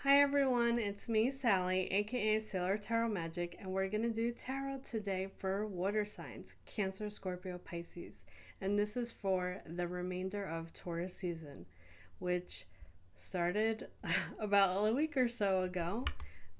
Hi everyone, it's me Sally, aka Sailor Tarot Magic, and we're gonna do tarot today for water signs Cancer, Scorpio, Pisces. And this is for the remainder of Taurus season, which started about a week or so ago,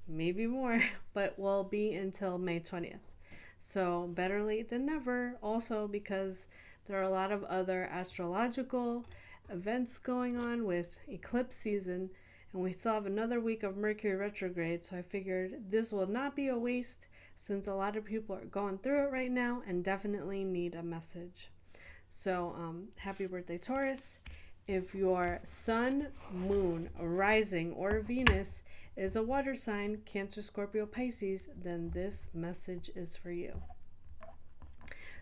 maybe more, but will be until May 20th. So better late than never, also because there are a lot of other astrological events going on with eclipse season, and we still have another week of Mercury retrograde, so I figured this will not be a waste since a lot of people are going through it right now and definitely need a message. So happy birthday, Taurus. If your sun, moon, rising, or Venus is a water sign, Cancer, Scorpio, Pisces, then this message is for you.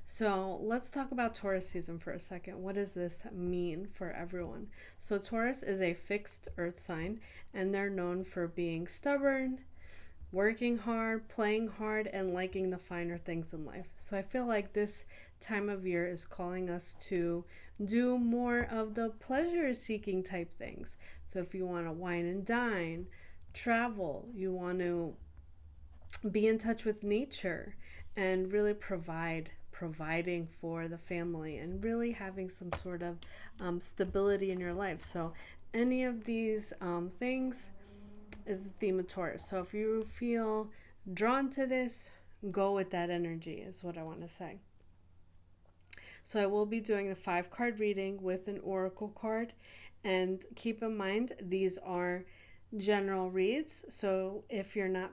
So let's talk about Taurus season for a second. What does this mean for everyone? So Taurus is a fixed earth sign, and they're known for being stubborn, working hard, playing hard, and liking the finer things in life. So I feel like this time of year is calling us to do more of the pleasure seeking type things. So if you want to wine and dine, travel, you want to be in touch with nature and really providing for the family and really having some sort of stability in your life. So any of these things is the theme of Taurus. So if you feel drawn to this, go with that energy is what I want to say. So I will be doing the 5-card reading with an oracle card, and keep in mind these are general reads. So if you're not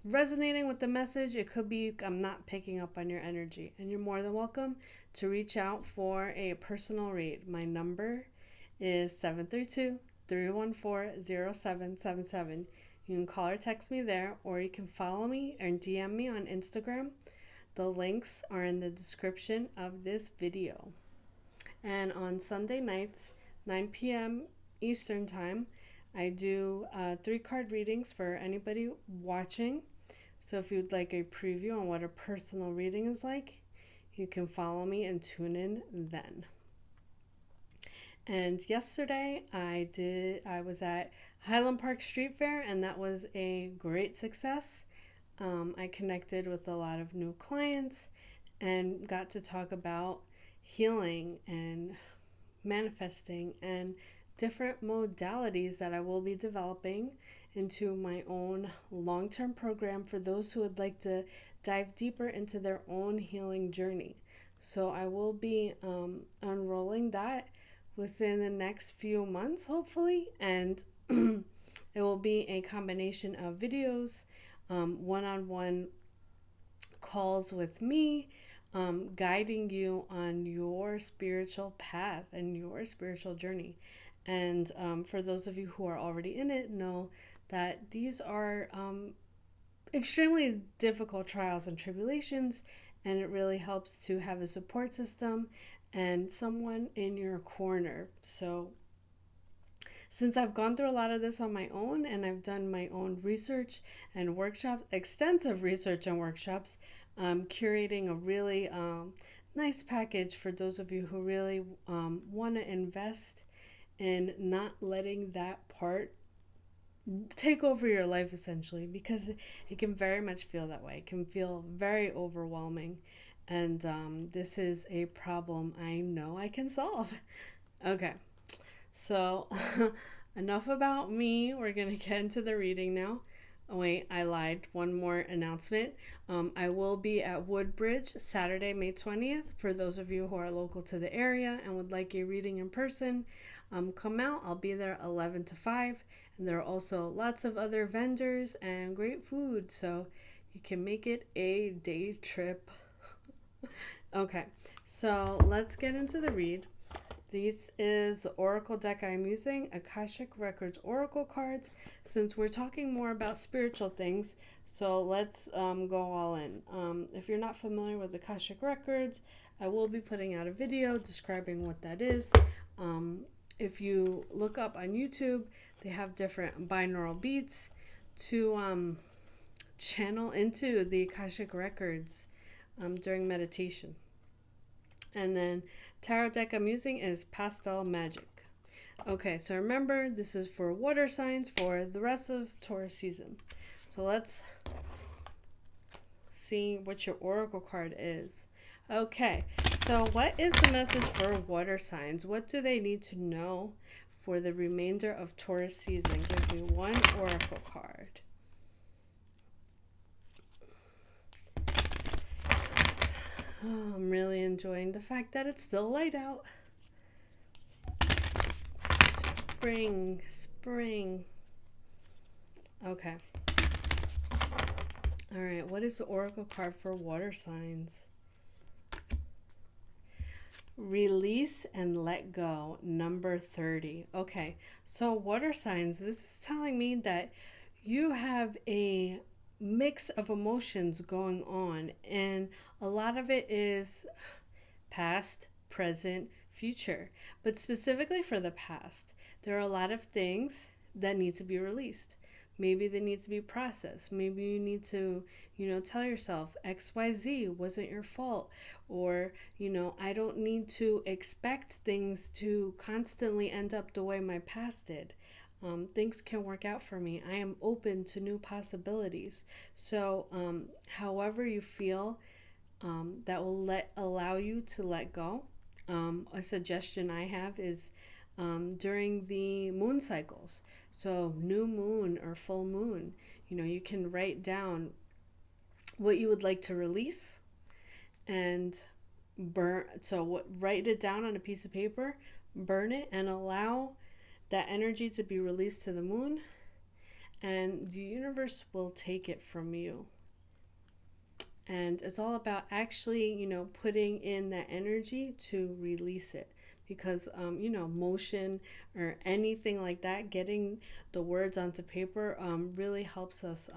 resonating with the message, it could be I'm not picking up on your energy, and you're more than welcome to reach out for a personal read. My number is 732-314-0777. You can call or text me there, or you can follow me and DM me on Instagram. The links are in the description of this video. And on Sunday nights, 9 p.m. Eastern Time, I do 3-card readings for anybody watching. So if you'd like a preview on what a personal reading is like, you can follow me and tune in then. And yesterday I was at Highland Park Street Fair, and that was a great success. I connected with a lot of new clients and got to talk about healing and manifesting and different modalities that I will be developing into my own long-term program for those who would like to dive deeper into their own healing journey. So I will be unrolling that within the next few months, hopefully, and it will be a combination of videos, one-on-one calls with me, guiding you on your spiritual path and your spiritual journey. And for those of you who are already in it, know that these are extremely difficult trials and tribulations, and it really helps to have a support system and someone in your corner. So since I've gone through a lot of this on my own, and I've done my own research and workshops, extensive research and workshops, curating a really nice package for those of you who really want to invest in not letting that part take over your life, essentially, because it can very much feel that way. It can feel very overwhelming, and this is a problem I know I can solve. Okay, so enough about me. We're gonna get into the reading now. Oh wait, I lied. One more announcement. I will be at Woodbridge Saturday, May 20th. For those of you who are local to the area and would like a reading in person, come out. I'll be there 11 to 5. And there are also lots of other vendors and great food, so you can make it a day trip. Okay, so let's get into the read. This is the oracle deck I'm using, Akashic Records Oracle cards, since we're talking more about spiritual things. So let's go all in. If you're not familiar with Akashic Records, I will be putting out a video describing what that is. If you look up on YouTube, they have different binaural beats to channel into the Akashic Records during meditation. And then tarot deck I'm using is Pastel Magic. Okay, so remember, this is for water signs for the rest of Taurus season. So let's see what your oracle card is. Okay, so what is the message for water signs? What do they need to know for the remainder of Taurus season? Give me one oracle card. Oh, I'm really enjoying the fact that it's still light out. Spring, spring. Okay. All right, what is the oracle card for water signs? Release and let go, number 30. Okay, so water signs, this is telling me that you have a mix of emotions going on, and a lot of it is past, present, future. But specifically for the past, there are a lot of things that need to be released. Maybe they need to be processed. Maybe you need to, tell yourself XYZ wasn't your fault. Or, I don't need to expect things to constantly end up the way my past did. Things can work out for me. I am open to new possibilities. So, however you feel, that will allow you to let go. A suggestion I have is during the moon cycles. So new moon or full moon, you can write down what you would like to release and burn. So write it down on a piece of paper, burn it, and allow that energy to be released to the moon, and the universe will take it from you. And it's all about actually, putting in that energy to release it. Because, motion or anything like that, getting the words onto paper really helps us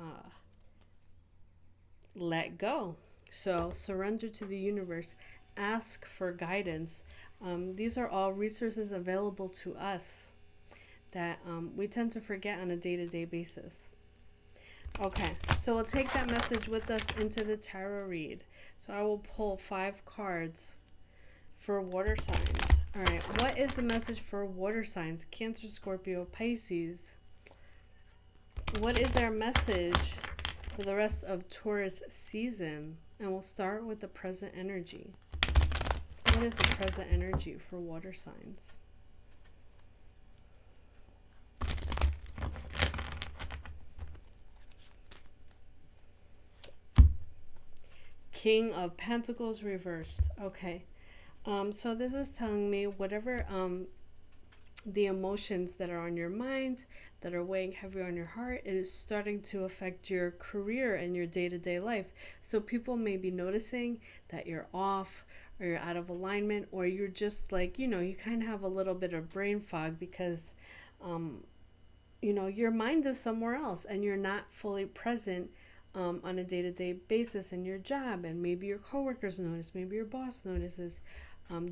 let go. So surrender to the universe. Ask for guidance. These are all resources available to us that we tend to forget on a day-to-day basis. Okay, so we'll take that message with us into the tarot read. So I will pull 5 cards for water signs. All right, what is the message for water signs? Cancer, Scorpio, Pisces. What is their message for the rest of Taurus season? And we'll start with the present energy. What is the present energy for water signs? King of Pentacles reversed. Okay. So this is telling me whatever the emotions that are on your mind, that are weighing heavy on your heart, it is starting to affect your career and your day-to-day life. So people may be noticing that you're off, or you're out of alignment, or you're just like, you kind of have a little bit of brain fog because, your mind is somewhere else and you're not fully present on a day-to-day basis in your job. And maybe your coworkers notice, maybe your boss notices.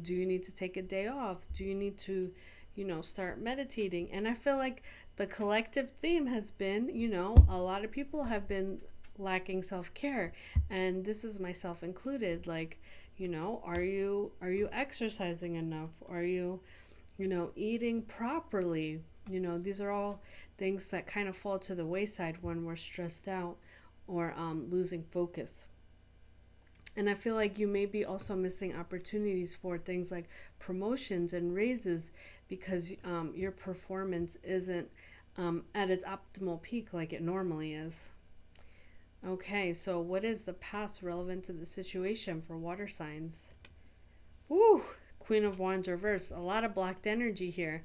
Do you need to take a day off? Do you need to, start meditating? And I feel like the collective theme has been, a lot of people have been lacking self-care, and this is myself included. Like, are you exercising enough? Are you, eating properly? These are all things that kind of fall to the wayside when we're stressed out or losing focus. And I feel like you may be also missing opportunities for things like promotions and raises because your performance isn't at its optimal peak like it normally is. Okay, so what is the past relevant to the situation for water signs? Woo! Queen of Wands reversed. A lot of blocked energy here.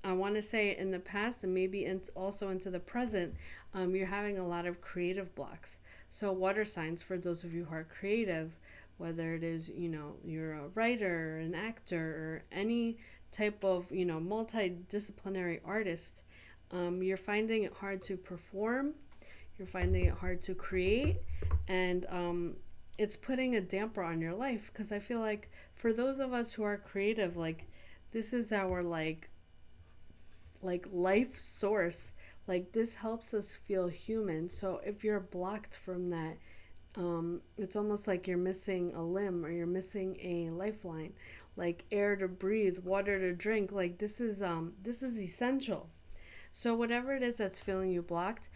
I want to say in the past and maybe also into the present, you're having a lot of creative blocks. So water signs, for those of you who are creative, whether it is, you're a writer, an actor, or any type of, multidisciplinary artist, you're finding it hard to perform, you're finding it hard to create, and it's putting a damper on your life. Because I feel like for those of us who are creative, like, this is our like life source. Like, this helps us feel human. So if you're blocked from that, it's almost like you're missing a limb or you're missing a lifeline. like air to breathe, water to drink. Like this is essential. So whatever it is that's feeling you blocked,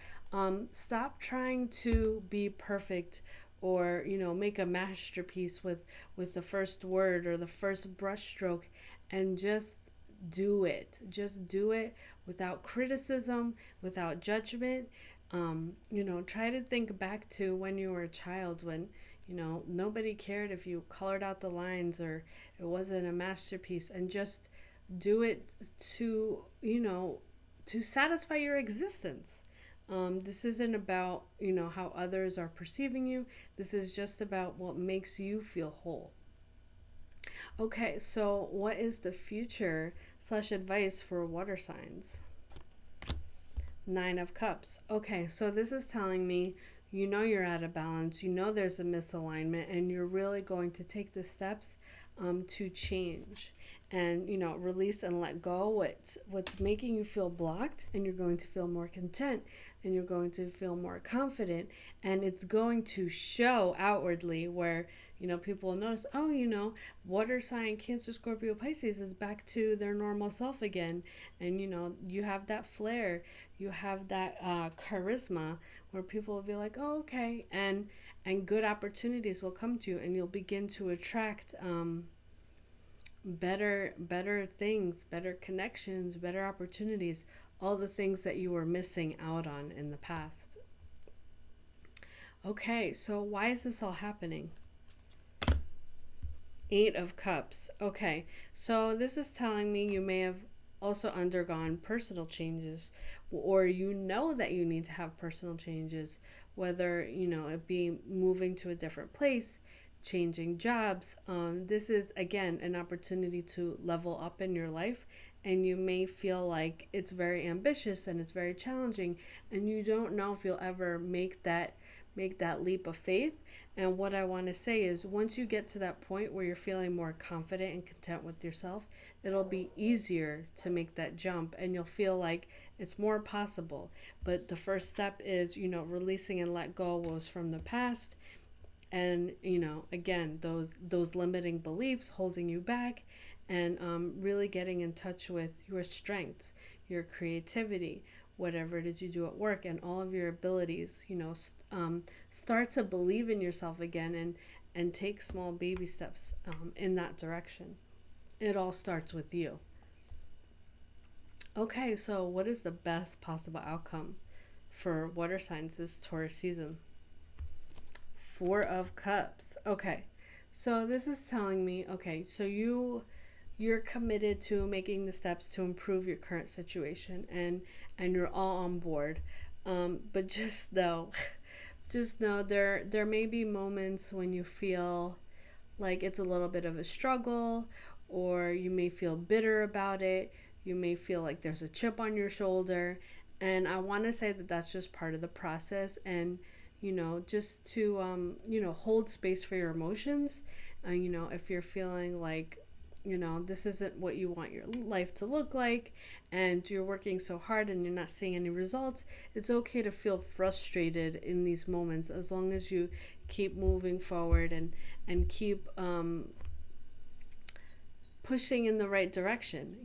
stop trying to be perfect, or make a masterpiece with the first word or the first brushstroke, and do it. Just do it without criticism, without judgment. Try to think back to when you were a child, when nobody cared if you colored out the lines or it wasn't a masterpiece, and just do it to to satisfy your existence. This isn't about how others are perceiving you. This is just about what makes you feel whole. Okay, so what is the future slash advice for water signs? Nine of Cups. Okay, so this is telling me you're out of balance, there's a misalignment, and you're really going to take the steps to change and release and let go what's making you feel blocked, and you're going to feel more content, and you're going to feel more confident, and it's going to show outwardly where people will notice, oh, water sign Cancer, Scorpio, Pisces is back to their normal self again. And you have that flair, you have that charisma, where people will be like, oh, okay, and good opportunities will come to you, and you'll begin to attract better things, better connections, better opportunities, all the things that you were missing out on in the past. Okay, so why is this all happening? Eight of Cups. Okay, so this is telling me you may have also undergone personal changes, or that you need to have personal changes, whether it be moving to a different place, changing jobs. This is again an opportunity to level up in your life, and you may feel like it's very ambitious and it's very challenging, and you don't know if you'll ever make that leap of faith. And what I want to say is, once you get to that point where you're feeling more confident and content with yourself, it'll be easier to make that jump, and you'll feel like it's more possible. But the first step is releasing and let go what was from the past, and again, those limiting beliefs holding you back, and really getting in touch with your strengths, your creativity, whatever it is you do at work, and all of your abilities. Start to believe in yourself again, and take small baby steps in that direction. It all starts with you. Okay, so what is the best possible outcome for water signs this Taurus season? Four of Cups. Okay, so this is telling me, okay, so you're committed to making the steps to improve your current situation, and you're all on board. But just know there may be moments when you feel like it's a little bit of a struggle, or you may feel bitter about it. You may feel like there's a chip on your shoulder, and I want to say that that's just part of the process, and just to hold space for your emotions. If you're feeling like this isn't what you want your life to look like, and you're working so hard and you're not seeing any results, it's okay to feel frustrated in these moments, as long as you keep moving forward, and keep pushing in the right direction.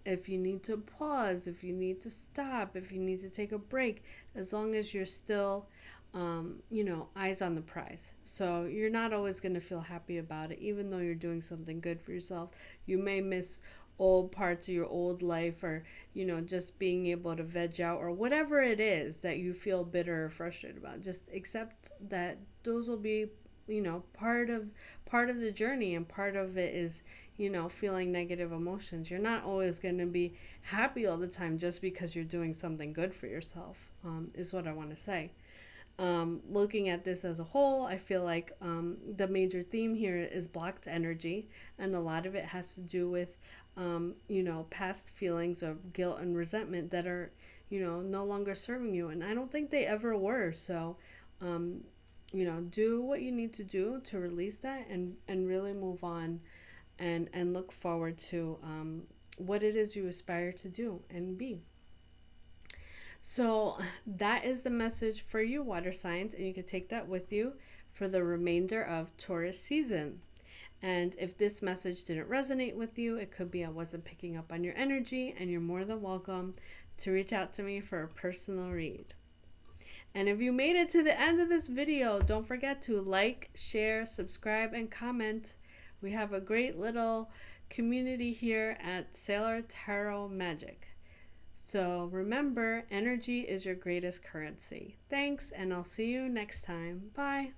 If you need to pause, if you need to stop, if you need to take a break, as long as you're still eyes on the prize. So you're not always going to feel happy about it, even though you're doing something good for yourself. You may miss old parts of your old life, or just being able to veg out, or whatever it is that you feel bitter or frustrated about. Just accept that those will be part of the journey, and part of it is feeling negative emotions. You're not always going to be happy all the time just because you're doing something good for yourself, is what I want to say. Looking at this as a whole, I feel like the major theme here is blocked energy, and a lot of it has to do with past feelings of guilt and resentment that are no longer serving you, and I don't think they ever were. So do what you need to do to release that, and really move on, and look forward to what it is you aspire to do and be. So that is the message for you, water signs, and you can take that with you for the remainder of Taurus season. And if this message didn't resonate with you, it could be I wasn't picking up on your energy, and you're more than welcome to reach out to me for a personal read. And if you made it to the end of this video, don't forget to like, share, subscribe, and comment. We have a great little community here at Sailor Tarot Magic. So remember, energy is your greatest currency. Thanks, and I'll see you next time. Bye.